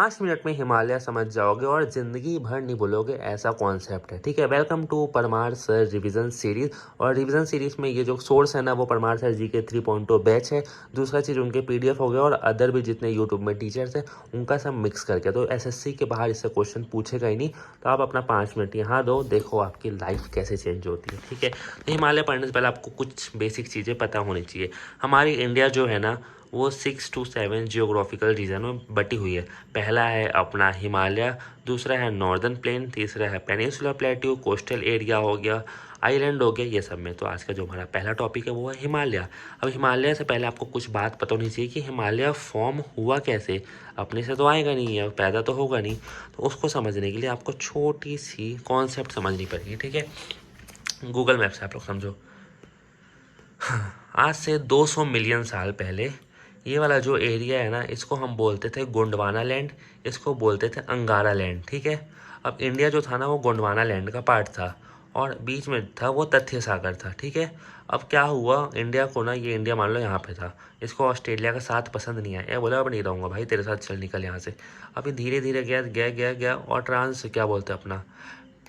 5 minute में हिमालय समझ जाओगे और ज़िंदगी भर नहीं भूलोगे, ऐसा कॉन्सेप्ट है। ठीक है, welcome to Parmar sir revision series. और रिवीजन सीरीज़ में ये जो सोर्स है ना, वो परमार सर जी के 3.0 बैच है। दूसरा चीज़ उनके पीडीएफ हो गया और अदर भी जितने यूट्यूब में टीचर्स हैं उनका सब मिक्स करके। तो एसएससी के बाहर इससे क्वेश्चन पूछेगा ही नहीं, तो आप अपना 5 मिनट यहाँ दो, देखो आपकी लाइफ कैसे चेंज होती है। ठीक है, तो हिमालय पढ़ने से पहले आपको कुछ बेसिक चीज़ें पता होनी चाहिए। हमारी इंडिया जो है ना, वो 6 to 7 जियोग्राफिकल रीजन में बटी हुई है। पहला है अपना हिमालय, दूसरा है नॉर्दर्न प्लेन, तीसरा है पेनिनसुलर प्लेट्यू, कोस्टल एरिया हो गया, आइलैंड हो गया, ये सब में। तो आज का जो हमारा पहला टॉपिक है वो है हिमालय। अब हिमालय से पहले आपको कुछ बात पता होनी चाहिए कि हिमालय फॉर्म हुआ कैसे। अपने से तो आएगा नहीं है, पैदा तो होगा नहीं। तो उसको समझने के लिए आपको छोटी सी कॉन्सेप्ट समझनी पड़ेगी। ठीक है, गूगल मैप से आप लोग समझो। आज से 200 मिलियन साल पहले ये वाला जो एरिया है ना, इसको हम बोलते थे गोंडवाना लैंड, इसको बोलते थे अंगारा लैंड। ठीक है, अब इंडिया जो था ना, वो गोंडवाना लैंड का पार्ट था और बीच में था वो तथ्य सागर था। ठीक है, अब क्या हुआ, इंडिया को ना, ये इंडिया मान लो यहाँ पे था, इसको ऑस्ट्रेलिया का साथ पसंद नहीं आया, बोला अब नहीं रहूँगा भाई तेरे साथ, चल निकल यहाँ से। अभी धीरे धीरे गया गया गया गया और ट्रांस क्या बोलते हैं अपना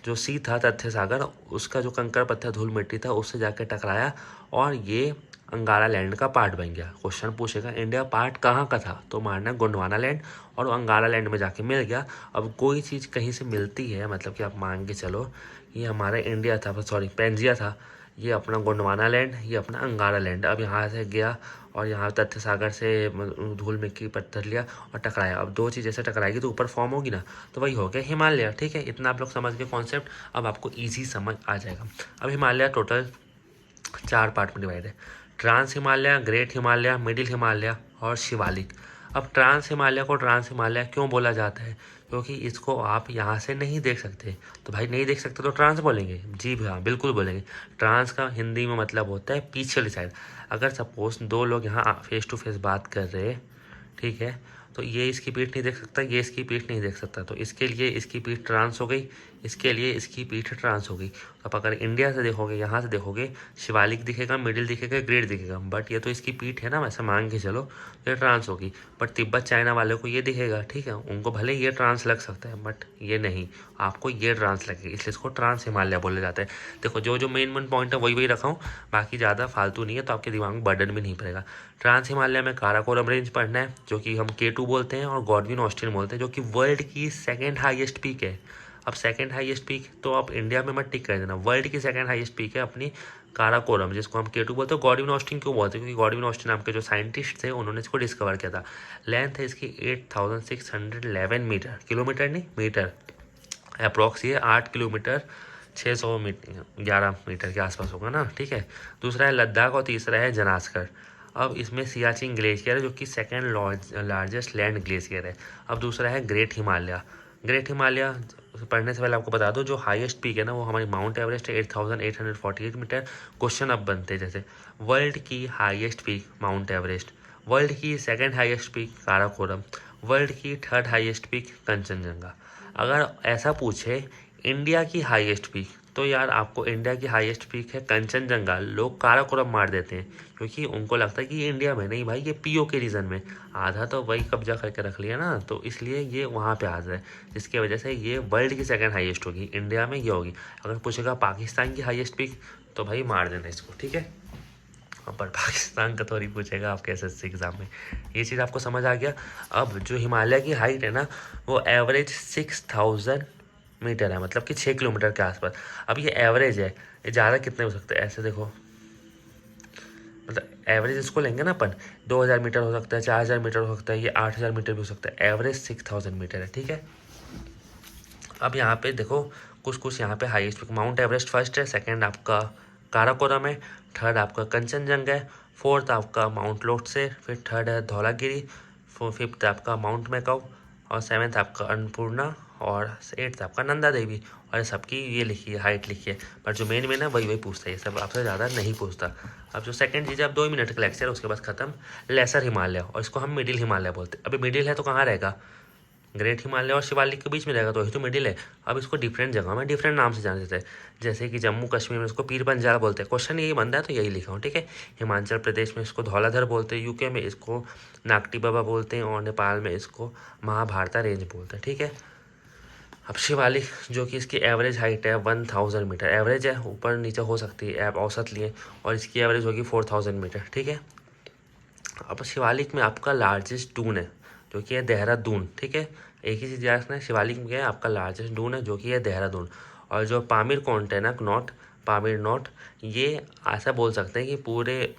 जो सी था तथ्य सागर, उसका जो कंकड़ पत्थर धूल मिट्टी था उससे जाके टकराया और ये अंगारा लैंड का पार्ट बन गया। क्वेश्चन पूछेगा इंडिया पार्ट कहाँ का था, तो मारना गोंडवाना लैंड, और अंगारा लैंड में जाके मिल गया। अब कोई चीज़ कहीं से मिलती है, मतलब कि आप मान के चलो ये हमारा इंडिया था, सॉरी पेंजिया था, ये अपना गोंडवाना लैंड, ये अपना अंगारा लैंड। अब यहाँ से गया और यहाँ तथ्य सागर से धूल मिट्टी पत्थर लिया और टकराया। अब दो चीज़ ऐसे टकराएगी तो ऊपर फॉर्म होगी ना, तो वही हो गया हिमालय। ठीक है, इतना आप लोग समझ गए कॉन्सेप्ट, अब आपको ईजी समझ आ जाएगा। अब हिमालय टोटल 4 पार्ट में डिवाइड है, trans Himalaya, great Himalaya, middle Himalaya और शिवालिक। अब ट्रांस हिमालय को ट्रांस हिमालय क्यों बोला जाता है, क्योंकि इसको आप यहाँ से नहीं देख सकते। तो भाई नहीं देख सकते तो ट्रांस बोलेंगे, जी हाँ बिल्कुल बोलेंगे। ट्रांस का हिंदी में मतलब होता है पीछे वाली साइड। अगर सपोज दो लोग यहाँ फेस टू फेस बात कर रहे हैं, ठीक है, तो ये इसकी पीठ नहीं देख सकता, ये इसकी पीठ नहीं देख सकता, तो इसके लिए इसकी पीठ ट्रांस हो गई, इसके लिए इसकी पीठ ट्रांस हो गई। तो आप अगर इंडिया से देखोगे, यहाँ से देखोगे, शिवालिक दिखेगा, मिडिल दिखेगा, ग्रेट दिखेगा, बट ये तो इसकी पीठ है ना, वैसे मान के चलो ये ट्रांस होगी। बट तिब्बत चाइना वाले को ये दिखेगा, ठीक है, उनको भले ये ट्रांस लग सकता है बट ये नहीं, आपको ये ट्रांस लगेगा, इसलिए इसको ट्रांस हिमालय बोला जाता है। देखो जो जो मेन पॉइंट है वही वही रखा हूँ, बाकी ज़्यादा फालतू नहीं है, तो आपके दिमाग में बर्डन भी नहीं पड़ेगा। ट्रांस हिमालय में काराकोरम रेंज पढ़ना है, जो कि हम K2 बोलते हैं, और गॉडविन ऑस्टिन बोलते हैं, जो कि वर्ल्ड की सेकंड हाईएस्ट पीक है। अब सेकंड हाईएस्ट पीक तो आप इंडिया में मत टिक कर देना, वर्ल्ड की सेकंड हाईएस्ट पीक है अपनी काराकोरम, जिसको हम K2 बोलते हैं। गॉडविन ऑस्टिन क्यों बोलते हैं, क्योंकि गॉडविन ऑस्टिन नाम के जो साइंटिस्ट थे उन्होंने इसको डिस्कवर किया था। लेंथ है इसकी 8611 मीटर, किलोमीटर नहीं मीटर, अप्रॉक्स ये 8 किलोमीटर 600 मीटर 11 मीटर के आसपास होगा ना। ठीक है, दूसरा है लद्दाख और तीसरा है जनास्कर। अब इसमें सियाचिन ग्लेशियर है, जो कि सेकेंड लार्जेस्ट लैंड ग्लेशियर है। अब दूसरा है ग्रेट हिमालय। ग्रेट हिमालय पढ़ने से पहले आपको बता दो, जो हाईएस्ट पीक है ना, वो हमारी माउंट एवरेस्ट है, 8848 मीटर। क्वेश्चन अब बनते जैसे, वर्ल्ड की highest peak Mount Everest, world की second highest peak Karakoram, world की थर्ड हाईएस्ट पीक कंचनजंगा। अगर ऐसा पूछे इंडिया की हाईएस्ट पीक, तो यार आपको इंडिया की हाईएस्ट पीक है कंचनजंगा। लोग काराकोरम मार देते हैं क्योंकि उनको लगता है कि ये इंडिया में नहीं भाई, ये पीओ के रीजन में, आधा तो वही कब्जा करके रख लिया ना, तो इसलिए ये वहाँ पे आ जाए, जिसकी वजह से ये वर्ल्ड की सेकंड हाईएस्ट होगी, इंडिया में ये होगी। अगर पूछेगा पाकिस्तान की हाईएस्ट पीक, तो भाई मार देना इसको। ठीक है, पर पाकिस्तान का थोड़ी पूछेगा आपके एसएससी एग्जाम में, ये चीज़ आपको समझ आ गया। अब जो हिमालय की हाइट है ना, वो एवरेज 6000 मीटर है, मतलब कि 6 किलोमीटर के आसपास। अब ये एवरेज है, ये ज़्यादा कितने हो सकते हैं, ऐसे देखो, मतलब एवरेज इसको लेंगे ना अपन, 2000 मीटर हो सकता है, 4000 मीटर हो सकता है, ये 8000 मीटर भी हो सकता है, एवरेज 6000 मीटर है। ठीक है, अब यहाँ पे देखो कुछ कुछ यहाँ पे highest peak, Mount Everest first है, सेकंड आपका काराकोरम है, थर्ड आपका कंचनजंगा है, फोर्थ आपका माउंट लोटसे, फिर थर्ड है धौलागिरी, फिफ्थ आपका माउंट मैकाउ, और सेवन्थ आपका अन्नपूर्णा, और एट्थ आपका नंदा देवी। और सबकी ये लिखी है, हाइट लिखी है, पर जो मेन है वही वही पूछता है, ये सब आपसे ज़्यादा नहीं पूछता। अब जो सेकंड चीज़ है, अब 2 मिनट का लेक्चर, उसके बाद खत्म। लेसर हिमालय, और इसको हम मिडिल हिमालय बोलते हैं। अभी मिडिल है तो कहाँ रहेगा, ग्रेट हिमालय और शिवालिक के बीच में रहेगा, तो ये तो मिडिल है। अब इसको डिफरेंट जगह में डिफरेंट नाम से जानते थे, जैसे कि जम्मू कश्मीर में इसको पीर पंजाल बोलते हैं, क्वेश्चन यही बनता है तो यही लिखा हूँ, ठीक है। हिमाचल प्रदेश में इसको धौलाधर बोलते हैं, यूके में इसको नागटी बाबा बोलते हैं, और नेपाल में इसको महाभारता रेंज बोलते हैं, ठीक है। अब शिवालिक जो कि इसकी एवरेज हाइट है 1000 मीटर, एवरेज है, ऊपर नीचे हो सकती है, ऐप औसत लिए, और इसकी एवरेज होगी 4000 मीटर, ठीक है। अब शिवालिक में आपका लार्जेस्ट डून है जो कि है देहरादून, ठीक है। एक ही चीज़ याद रखना है, शिवालिक में क्या है, आपका लार्जेस्ट डून है जो कि है देहरादून। और जो पामीर कॉन्ट है ना, नॉट पामीर नॉट, ये ऐसा बोल सकते हैं कि पूरे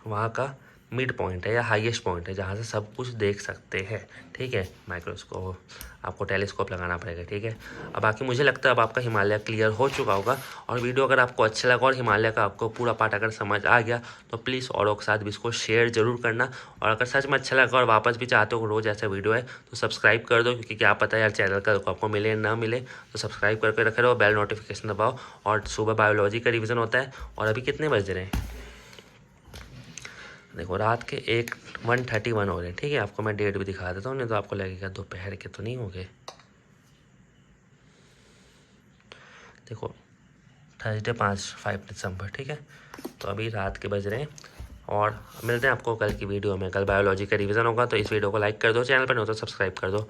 वहाँ का मिड पॉइंट है या हाईएस्ट पॉइंट है जहाँ से सब कुछ देख सकते हैं, ठीक है। माइक्रोस्कोप आपको टेलीस्कोप लगाना पड़ेगा, ठीक है। अब बाकी मुझे लगता है अब आपका हिमालय क्लियर हो चुका होगा। और वीडियो अगर आपको अच्छा लगा और हिमालय का आपको पूरा पार्ट अगर समझ आ गया तो प्लीज़ औरों के साथ भी इसको शेयर जरूर करना। और अगर सच में अच्छा लगा और वापस भी चाहते हो रोज़ ऐसा वीडियो है तो सब्सक्राइब कर दो, क्योंकि क्या पता यार चैनल का आपको मिले ना मिले, तो सब्सक्राइब करके रखे रहो, बेल नोटिफिकेशन दबाओ। और सुबह बायोलॉजी का रिविज़न होता है। और अभी कितने बज रहे हैं, देखो रात के 1:31 हो रहे हैं, ठीक है। आपको मैं डेट भी दिखा देता हूँ, नहीं तो आपको लगेगा दोपहर के तो नहीं हो गए। देखो थर्सडे 5 दिसंबर, ठीक है। तो अभी रात के बज रहे हैं। और मिलते हैं आपको कल की वीडियो में। कल बायोलॉजी का रिवीजन होगा, तो इस वीडियो को लाइक कर दो, चैनल पर नहीं हो तो सब्सक्राइब कर दो।